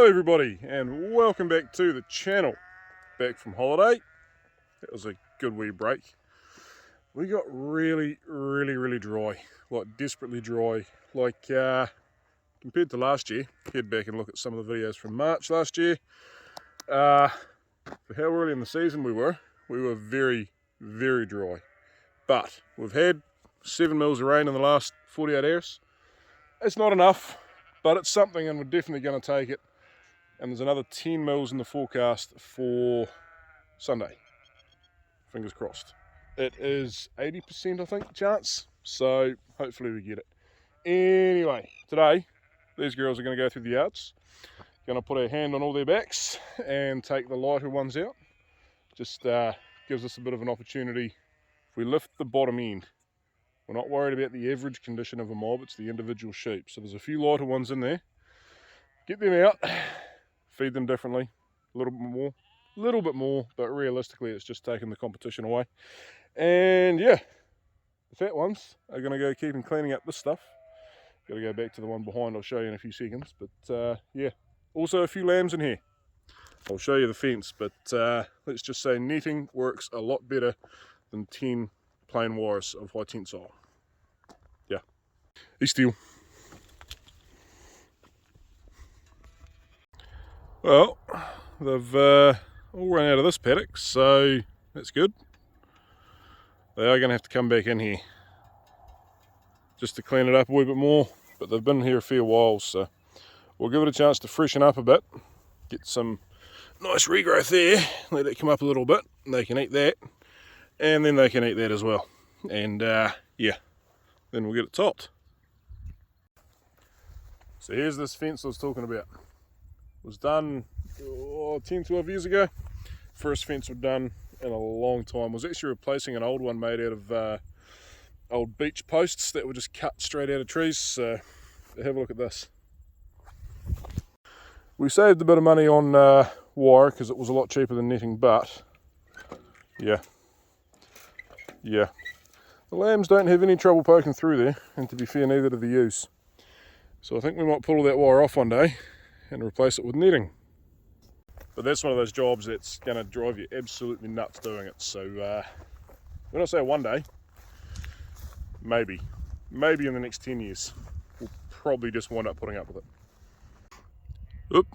Hello everybody and welcome back to the channel. Back from holiday. It was a good wee break. We got really dry, like desperately dry. Like compared to last year, head back and look at some of the videos from March last year. For how early in the season we were very dry. But we've had 7 mils of rain in the last 48 hours. It's not enough, but it's something and we're definitely going to take it. And there's another 10 mils in the forecast for Sunday. Fingers crossed. It is 80% I think chance, so hopefully we get it. Anyway, today these girls are going to go through the yards. Going to put a hand on all their backs and take the lighter ones out. Just gives us a bit of an opportunity. If we lift the bottom end, we're not worried about the average condition of a mob, it's the individual sheep. So there's a few lighter ones in there. Get them out, feed them differently, a little bit more, but realistically it's just taking the competition away. And yeah, the fat ones are going to go keep cleaning up this stuff. Got to go back to the one behind, I'll show you in a few seconds. But yeah, also a few lambs in here. I'll show you the fence, but let's just say netting works a lot better than 10 plain wires of high tensile. Yeah, he's still. Well, they've all run out of this paddock, so that's good. They are going to have to come back in here just to clean it up a wee bit more, but they've been here a fair while, so we'll give it a chance to freshen up a bit, get some nice regrowth there, let it come up a little bit, and they can eat that, and then they can eat that as well. And yeah, then we'll get it topped. So here's this fence I was talking about. It was done 10-12 years ago. First fence was done in a long time. It was actually replacing an old one made out of old beech posts that were just cut straight out of trees. So have a look at this. We saved a bit of money on wire because it was a lot cheaper than netting, but yeah, the lambs don't have any trouble poking through there, and to be fair, neither do the ewes. So I think we might pull all that wire off one day and replace it with netting. But that's one of those jobs that's going to drive you absolutely nuts doing it. So when I say one day, maybe in the next 10 years, we'll probably just wind up putting up with it. Oop,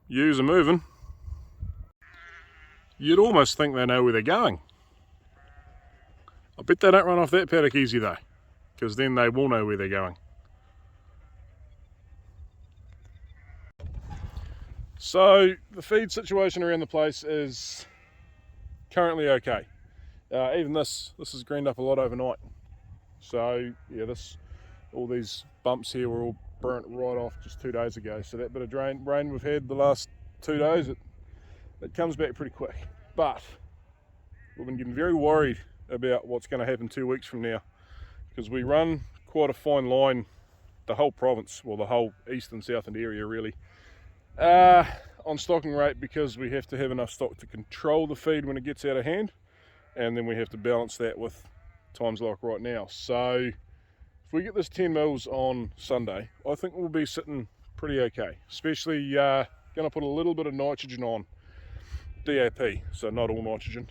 ewes are moving. You'd almost think they know where they're going. I bet they don't run off that paddock easy though, because then they will know where they're going. So the feed situation around the place is currently okay. Even this has greened up a lot overnight. So yeah, all these bumps here were all burnt right off just 2 days ago. So that bit of rain we've had the last 2 days, it comes back pretty quick. But we've been getting very worried about what's going to happen 2 weeks from now, because we run quite a fine line, the whole province, well the whole east and southern area really, on stocking rate, because we have to have enough stock to control the feed when it gets out of hand, and then we have to balance that with times like right now. So if we get this 10 mils on Sunday, I think we'll be sitting pretty okay, especially going to put a little bit of nitrogen on, DAP, so not all nitrogen,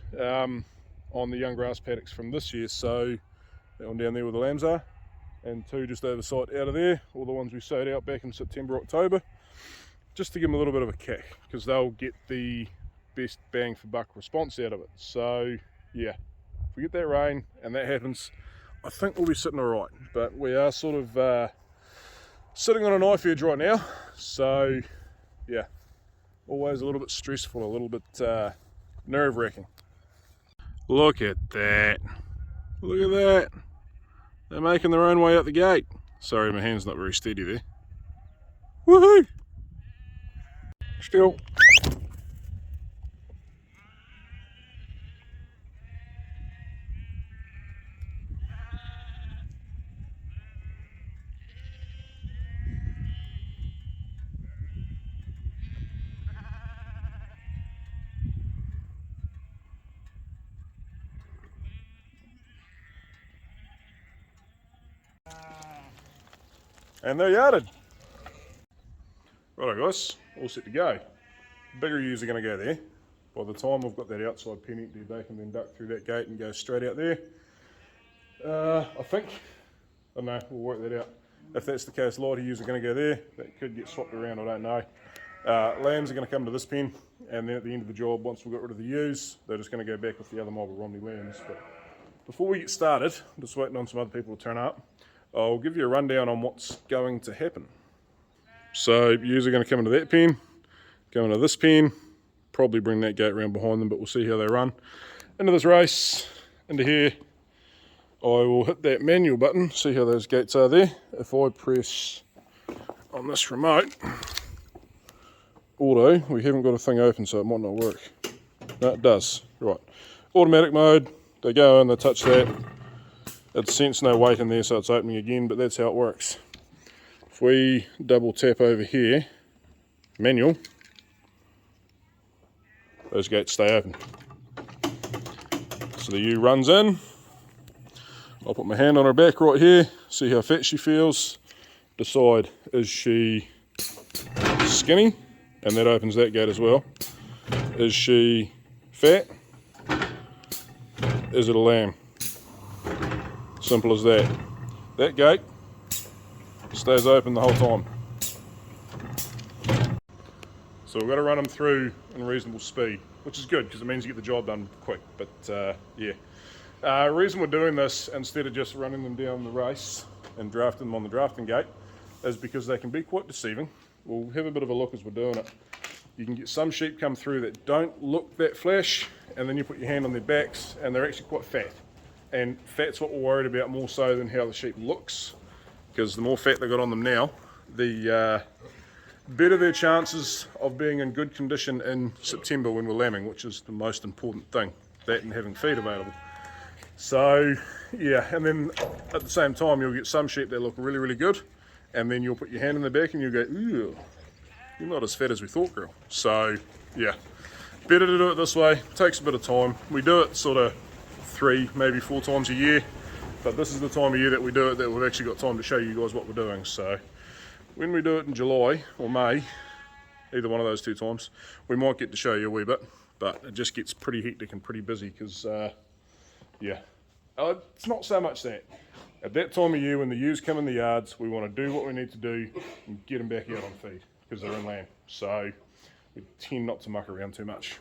on the young grass paddocks from this year. So that one down there where the lambs are, and 2 just over sight out of there, all the ones we sowed out back in September, October, just to give them a little bit of a kick, because they'll get the best bang for buck response out of it. So yeah, if we get that rain and that happens, I think we'll be sitting alright. But we are sort of sitting on a knife edge right now, so yeah, always a little bit stressful, a little bit nerve-wracking. Look at that, look at that, they're making their own way out the gate. Sorry, my hand's not very steady there. Woohoo! Still. And they're yarded. Righto guys, all set to go. Bigger ewes are going to go there. By the time we've got that outside pen empty, they can then duck through that gate and go straight out there. I think, I don't know, we'll work that out. If that's the case, lighter ewes are going to go there. That could get swapped around, I don't know. Lambs are going to come to this pen, and then at the end of the job, once we've got rid of the ewes, they're just going to go back with the other mob of Romney lambs. But before we get started, I'm just waiting on some other people to turn up. I'll give you a rundown on what's going to happen. So ewes are going to come into that pen, go into this pen, probably bring that gate around behind them, but we'll see how they run. Into this race, into here. I will hit that manual button, see how those gates are there. If I press on this remote, auto, we haven't got a thing open so it might not work. No, it does. Right. Automatic mode, they go in, they touch that. It's sense no weight in there so it's opening again, but that's how it works. If we double tap over here, manual, those gates stay open. So the ewe runs in. I'll put my hand on her back right here, see how fat she feels, decide is she skinny, and that opens that gate as well. Is she fat? Is it a lamb? Simple as that. That gate stays open the whole time. So we've got to run them through in reasonable speed, which is good because it means you get the job done quick. But yeah, the reason we're doing this instead of just running them down the race and drafting them on the drafting gate is because they can be quite deceiving. We'll have a bit of a look as we're doing it. You can get some sheep come through that don't look that flash, and then you put your hand on their backs and they're actually quite fat. And fat's what we're worried about more so than how the sheep looks, because the more fat they've got on them now, the better their chances of being in good condition in September when we're lambing, which is the most important thing, that and having feed available. So yeah, and then at the same time you'll get some sheep that look really, really good, and then you'll put your hand in the back and you'll go, ooh, you're not as fat as we thought, girl. So yeah, better to do it this way. It takes a bit of time. We do it sort of 3, maybe 4 times a year, but this is the time of year that we do it that we've actually got time to show you guys what we're doing. So when we do it in July or May, either one of those 2 times, we might get to show you a wee bit, but it just gets pretty hectic and pretty busy because yeah, it's not so much that. At that time of year when the ewes come in the yards, we want to do what we need to do and get them back out on feed because they're in lamb. So we tend not to muck around too much.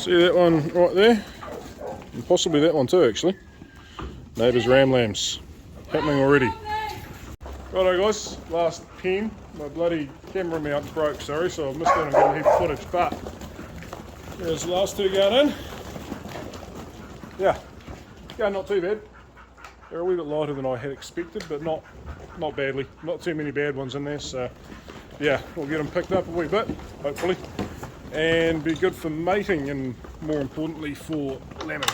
See that one right there? And possibly that one too, actually. Neighbour's ram lambs. Happening already. Righto guys, last pen. My bloody camera mount broke, sorry, so I've missed out on getting a heap of footage, but there's the last two going in. Yeah, going not too bad. They're a wee bit lighter than I had expected, but not badly. Not too many bad ones in there, so yeah, we'll get them picked up a wee bit, hopefully, and be good for mating and more importantly for lambing.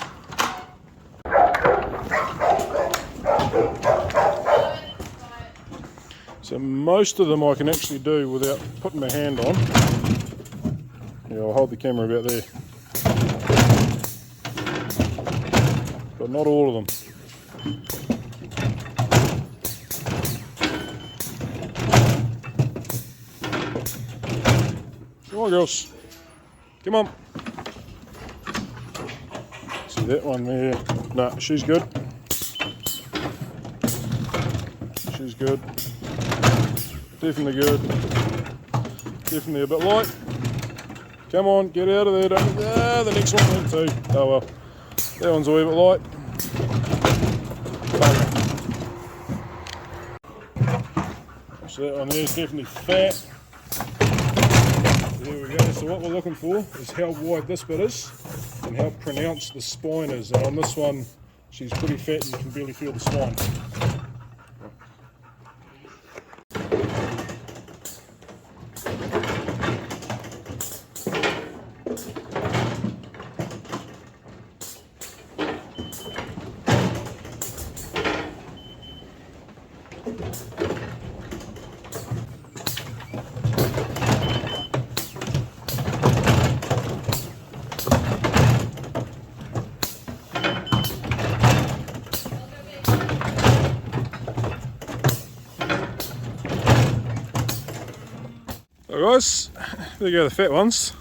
So most of them I can actually do without putting my hand on. Yeah, I'll hold the camera about there. But not all of them. Come on girls, come on. See that one there? Nah, she's good. She's good. Definitely good. Definitely a bit light. Come on, get out of there. Ah, the next one went too. Oh well. That one's a wee bit light. So that one there's definitely fat. There we go. So what we're looking for is how wide this bit is and how pronounced the spine is. And on this one, she's pretty fat and you can barely feel the spine. So guys, there you go, the fat ones,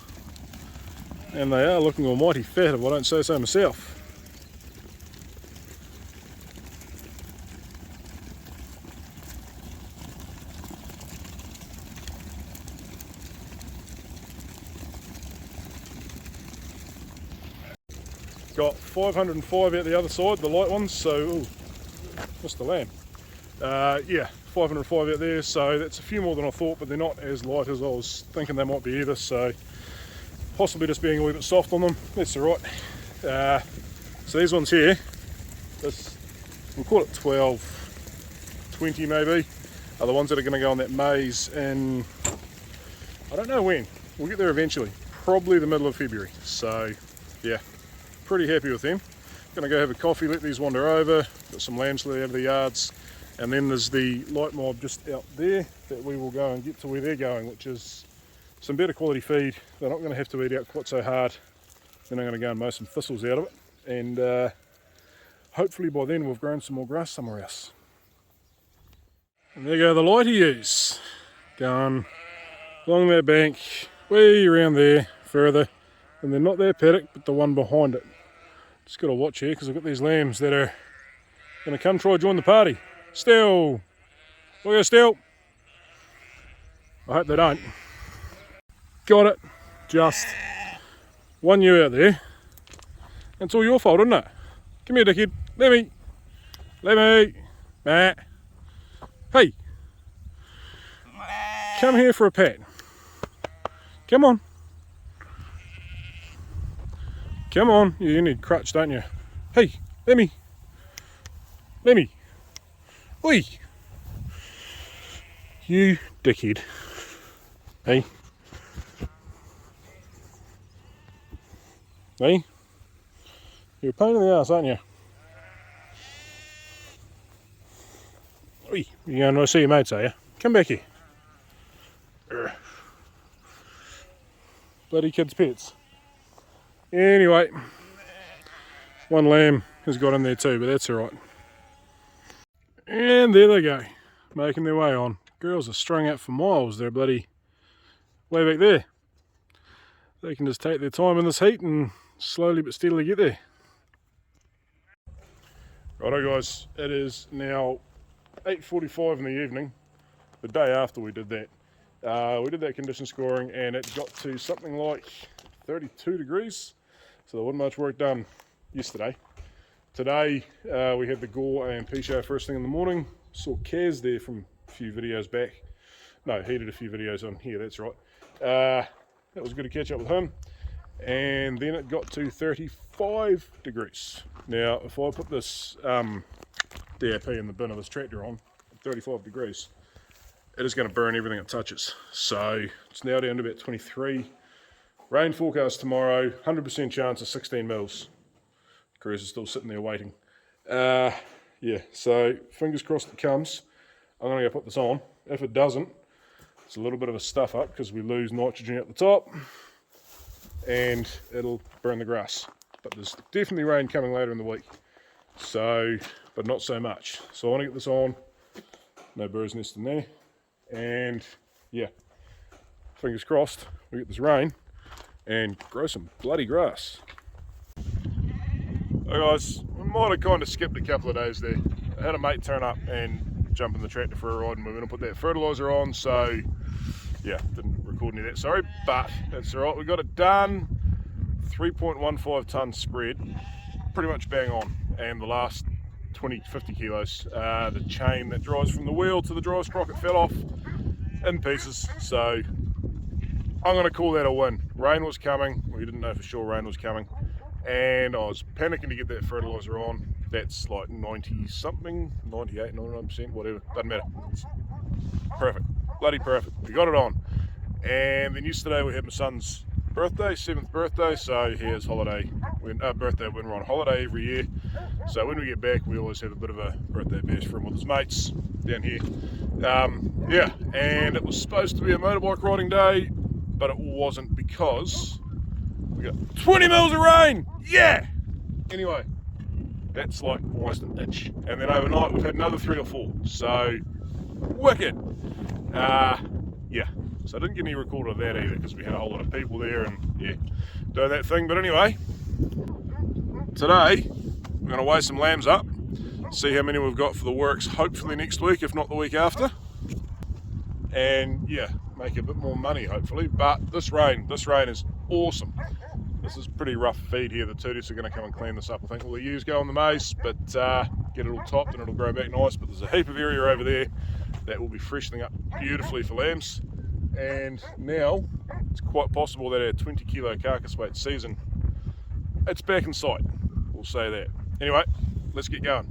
and they are looking almighty fat if I don't say so myself. Got 505 out the other side, the light ones, so ooh, missed the lamb. Yeah, 505 out there, so that's a few more than I thought, but they're not as light as I was thinking they might be either, so possibly just being a wee bit soft on them. That's alright. So these ones here, we'll call it 12, 20 maybe, are the ones that are going to go on that maize in, I don't know when, we'll get there eventually, probably the middle of February, so yeah, pretty happy with them. Gonna go have a coffee, let these wander over, got some lambs let out of the yards, and then there's the light mob just out there that we will go and get to where they're going, which is some better quality feed. They're not going to have to eat out quite so hard. Then I'm going to go and mow some thistles out of it, and hopefully by then we've grown some more grass somewhere else. And there go the light he is, going along that bank, way around there, further, and they're not that paddock, but the one behind it. Just got to watch here because I've got these lambs that are going to come try join the party. Still, look at still. I hope they don't. Got it. Just one you out there. It's all your fault, isn't it? Come here, dickhead. Let me. Matt. Hey. Come here for a pat. Come on. Come on. You need crutch, don't you? Hey, let me. Oi! You dickhead. Hey. Hey. You're a pain in the ass, aren't you? Oi. You're going to see your mates, are you? Come back here. Urgh. Bloody kids' pets. Anyway. One lamb has got in there too, but that's alright. And there they go, making their way on. Girls are strung out for miles, they're bloody way back there. They can just take their time in this heat and slowly but steadily get there. Righto guys, it is now 8:45 in the evening, the day after we did that. We did that condition scoring and it got to something like 32 degrees. So there wasn't much work done yesterday. Today we had the gore and Pisho first thing in the morning. Saw Kaz there from a few videos back. No, he did a few videos on here, that's right. That was good to catch up with him. And then it got to 35 degrees. Now, if I put this DAP in the bin of this tractor on at 35 degrees, it is going to burn everything it touches. So it's now down to about 23. Rain forecast tomorrow, 100% chance of 16 mils. Cruz is still sitting there waiting. Yeah, so fingers crossed it comes. I'm going to go put this on. If it doesn't, it's a little bit of a stuff up because we lose nitrogen at the top and it'll burn the grass. But there's definitely rain coming later in the week. So, but not so much. So I want to get this on. No bird's nest in there. And yeah, fingers crossed we get this rain and grow some bloody grass. Hey guys, we might have kind of skipped a couple of days there. I had a mate turn up and jump in the tractor for a ride and we were going to put that fertiliser on, so yeah, didn't record any of that, sorry, but that's alright, we got it done. 3.15 tonne spread, pretty much bang on, and the last 50 kilos, the chain that drives from the wheel to the dry sprocket fell off in pieces, so I'm going to call that a win. Rain was coming, we didn't know for sure rain was coming, and I was panicking to get that fertiliser on. That's like 90 something, 98, 99%, whatever, doesn't matter. It's perfect, bloody perfect. We got it on. And then yesterday we had my son's birthday, 7th birthday, so here's holiday. Birthday when we're on holiday every year. So when we get back, we always have a bit of a birthday bash for him with his mates down here. Yeah, and it was supposed to be a motorbike riding day, but it wasn't because we got 20 mils of rain. Yeah. Anyway, that's like almost an inch, and then overnight we've had another 3 or 4. So wicked. Yeah. So I didn't get any record of that either because we had a whole lot of people there and yeah, doing that thing. But anyway, today we're going to weigh some lambs up, see how many we've got for the works, hopefully next week, if not the week after. And yeah, make a bit more money hopefully. But this rain is awesome. This is pretty rough feed here. The tooties are going to come and clean this up. I think all the ewes go on the maize, but get it all topped and it'll grow back nice. But there's a heap of area over there that will be freshening up beautifully for lambs. And now it's quite possible that our 20 kilo carcass weight season, it's back in sight, we'll say that. Anyway, let's get going.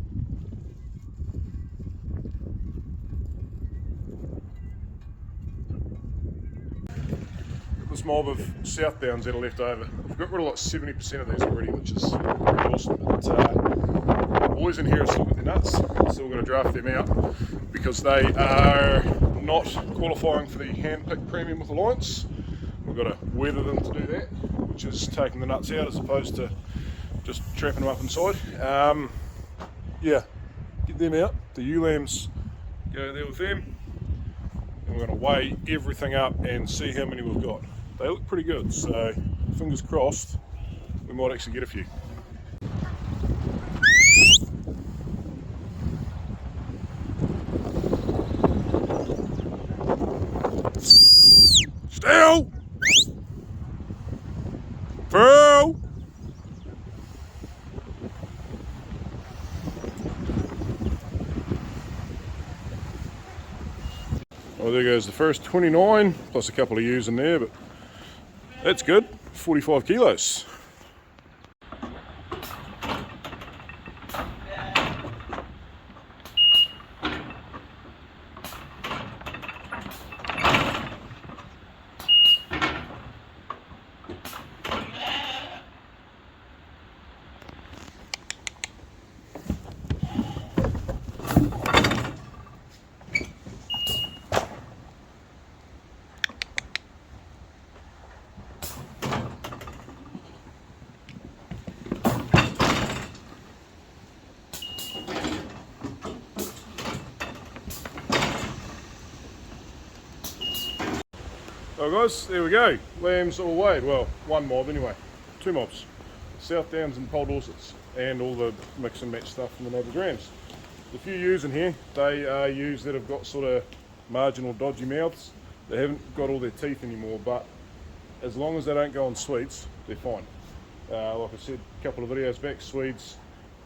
This mob of South Downs that are left over, we've got rid of like 70% of these already, which is pretty awesome. But the boys in here are still got their nuts, still got to draft them out because they are not qualifying for the hand-picked premium with Alliance. We've got to weather them to do that, which is taking the nuts out as opposed to just trapping them up inside. Yeah, get them out. The ewe lambs go there with them, and we're going to weigh everything up and see how many we've got. They look pretty good, so fingers crossed we might actually get a few. Still! Phil! Well, there goes the first 29, plus a couple of ewes in there, but that's good, 45 kilos. Well guys, there we go. Lambs all weighed. Well, one mob anyway. 2 mobs. South Downs and Pole Dorsets. And all the mix and match stuff from the neighbours' rams. The few ewes in here, they are ewes that have got sort of marginal dodgy mouths. They haven't got all their teeth anymore, but as long as they don't go on sweets, they're fine. Like I said a couple of videos back, Swedes,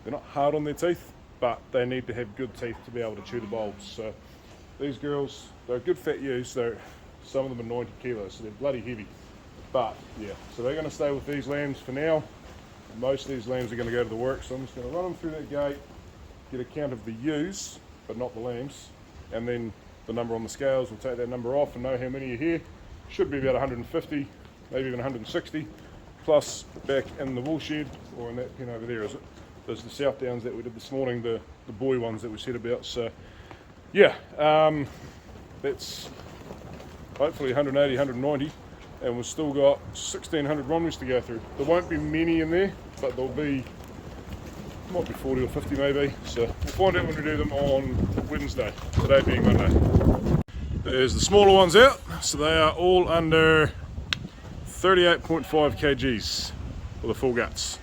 they're not hard on their teeth, but they need to have good teeth to be able to chew the bulbs. So these girls, they're good fat ewes, so some of them are 90 kilos, so they're bloody heavy. But yeah, so they're going to stay with these lambs for now. Most of these lambs are going to go to the work, so I'm just going to run them through that gate, get a count of the ewes, but not the lambs, and then the number on the scales, we'll take that number off and know how many are here. Should be about 150, maybe even 160, plus back in the wool shed, or in that pen over there, is it? Those are the South Downs that we did this morning, the boy ones that we said about. So yeah, that's hopefully 180, 190. And we've still got 1,600 runways to go through. There won't be many in there, but there'll be, might be 40 or 50 maybe. So we'll find out when we do them on Wednesday, today being Monday. There's the smaller ones out, so they are all under 38.5 kgs for the full guts.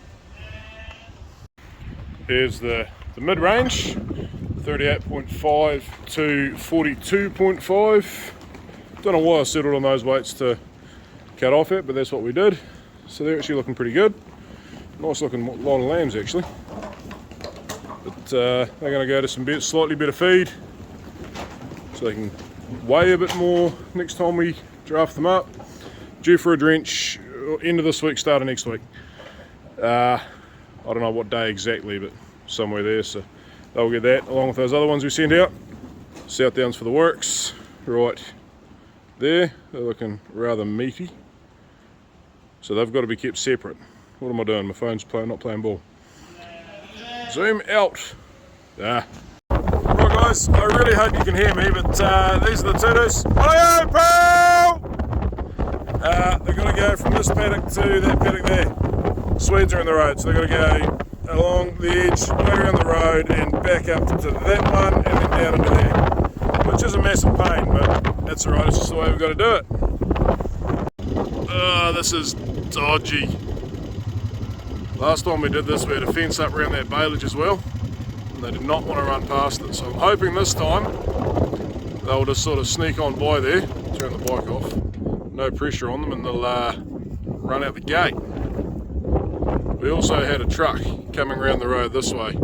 Here's the mid-range, 38.5 to 42.5. Don't know why I settled on those weights to cut off it, but that's what we did. So they're actually looking pretty good. Nice looking lot of lambs actually. But they're going to go to some slightly better feed, so they can weigh a bit more next time we draft them up. Due for a drench end of this week, start of next week. I don't know what day exactly, but somewhere there. So they'll get that along with those other ones we send out. South Downs for the works, right there. They're looking rather meaty. So they've got to be kept separate. What am I doing? My phone's not playing ball. Zoom out. Right guys, I really hope you can hear me, but these are the titters. Hiya, pal! They're going to go from this paddock to that paddock there. Swedes are in the road, so they're going to go along the edge, right around the road, and back up to that one, and then down into there. Which is a massive pain, but that's alright, it's just the way we've got to do it. This is dodgy. Last time we did this, we had a fence up around that bailage as well, and they did not want to run past it. So I'm hoping this time they'll just sort of sneak on by there, turn the bike off, no pressure on them, and they'll run out the gate. We also had a truck coming around the road this way.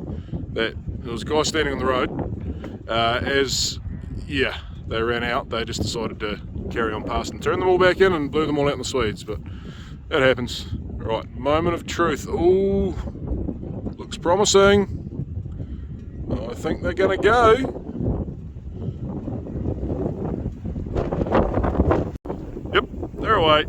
There was a guy standing on the road. They ran out. They just decided to carry on past and turn them all back in and blew them all out in the Swedes, but that happens. Right, moment of truth. Ooh, looks promising. I think they're gonna go. Yep, they're away.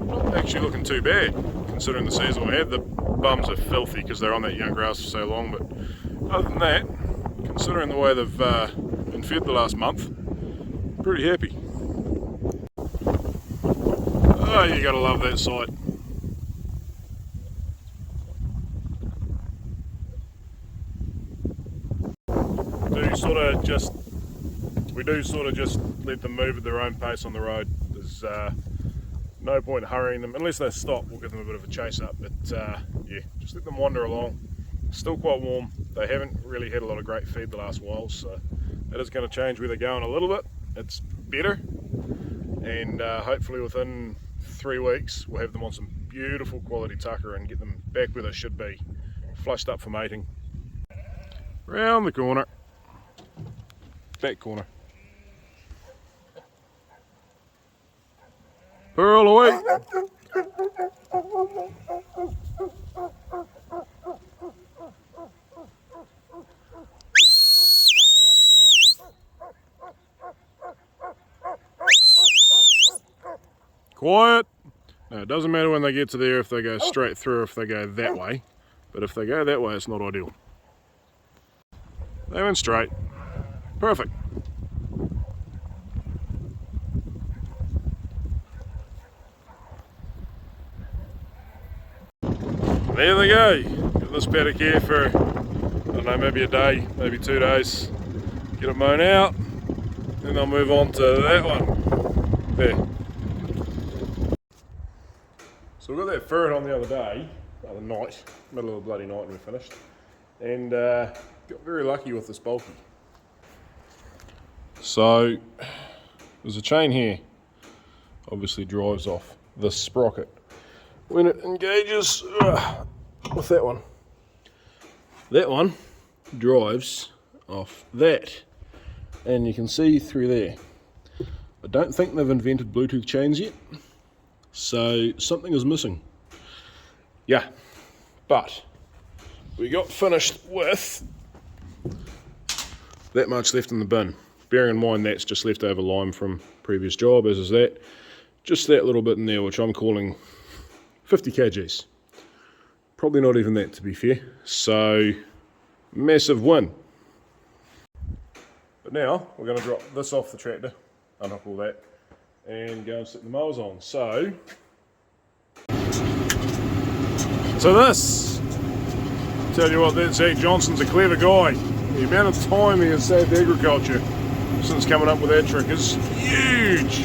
Not actually looking too bad, considering the season we had. The bums are filthy because they're on that young grass for so long, but other than that, considering the way they've been fed the last month, pretty happy. Oh, you gotta love that sight. We do sort of just let them move at their own pace on the road. There's no point hurrying them, unless they stop. We'll give them a bit of a chase up, but yeah, just let them wander along. It's still quite warm. They haven't really had a lot of great feed the last while, so that is going to change where they're going a little bit. It's better, and hopefully within 3 weeks we'll have them on some beautiful quality tucker and get them back where they should be, flushed up for mating. Round the corner, back corner. Pearl away. Quiet. Now it doesn't matter when they get to there if they go straight through or if they go that way, but if they go that way it's not ideal. They went straight. Perfect. There they go. Got this paddock here for, I don't know, maybe a day, maybe 2 days. Get it mown out, then they'll move on to that one. There. So we got that ferret on the other night, middle of the bloody night when we finished, and got very lucky with this bulky. So there's a chain here, obviously drives off this sprocket. When it engages with that one drives off that, and you can see through there. I don't think they've invented Bluetooth chains yet, so something is missing. Yeah, but we got finished with that much left in the bin. Bearing in mind that's just leftover lime from previous job, as is that. Just that little bit in there, which I'm calling 50 kgs. Probably not even that, to be fair. So, massive win. But now, we're going to drop this off the tractor, unhook all that, and go and stick the mowers on. So this, tell you what, that Zach Johnson's a clever guy. The amount of time he has saved agriculture since coming up with that trick is huge.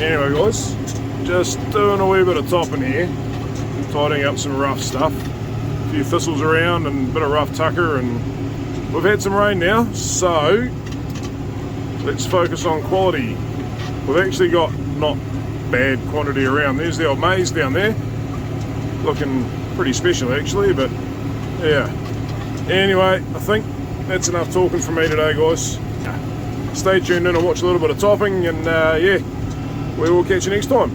Anyway guys, just doing a wee bit of topping here, tidying up some rough stuff, a few thistles around and a bit of rough tucker, and we've had some rain now, so let's focus on quality. We've actually got not bad quantity around. There's the old maize down there, looking pretty special actually, but yeah. Anyway, I think that's enough talking from me today guys. Stay tuned in and watch a little bit of topping, and yeah, we will catch you next time.